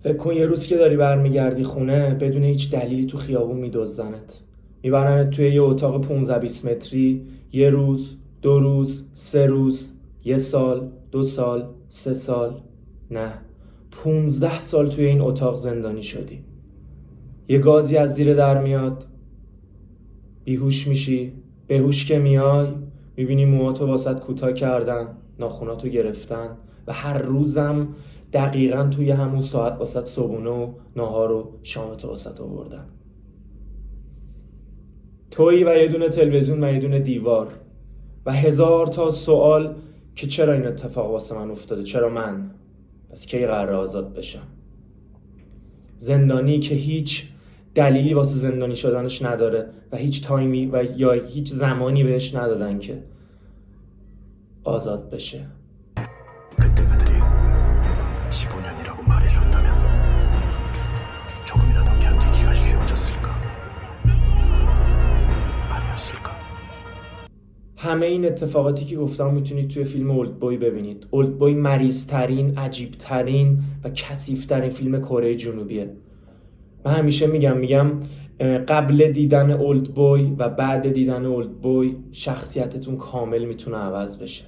فکر کن یه روز که داری برمیگردی خونه بدون هیچ دلیلی تو خیابون میدزدنت، میبرنت توی یه اتاق 15-20 متری. یه روز، 2 روز، 3 روز، 1 سال، 2 سال، 3 سال، نه 15 سال توی این اتاق زندانی شدی. یه گازی از زیر در میاد، بیهوش میشی. بهوش که میای میبینی موهاتو واسط کوتاه کردن، ناخوناتو گرفتن و هر روزم دقیقاً توی همون ساعت واسط صبحونه و ناهار و شامتو واسط آوردن. تویی و یه دونه تلویزیون و یه دونه دیوار و 1000 تا سوال که چرا این اتفاق واسه من افتاده، چرا من، پس کی قراره آزاد بشم. زندانی که هیچ دلیلی واسه زندانی شدنش نداره و هیچ تایمی و یا هیچ زمانی بهش ندادن که آزاد بشه. 그때 그들이 15년이라고 말해줬다면 조금이라도 견디기가 쉬워졌을까? 아니었을까? همه این اتفاقاتی که گفتم میتونید توی فیلم اولدبوی ببینید. اولدبوی مریض‌ترین، عجیب‌ترین و کثیف‌ترین فیلم کره جنوبیه. من همیشه میگم قبل دیدن اولدبوی و بعد دیدن اولدبوی شخصیتتون کامل میتونه عوض بشه.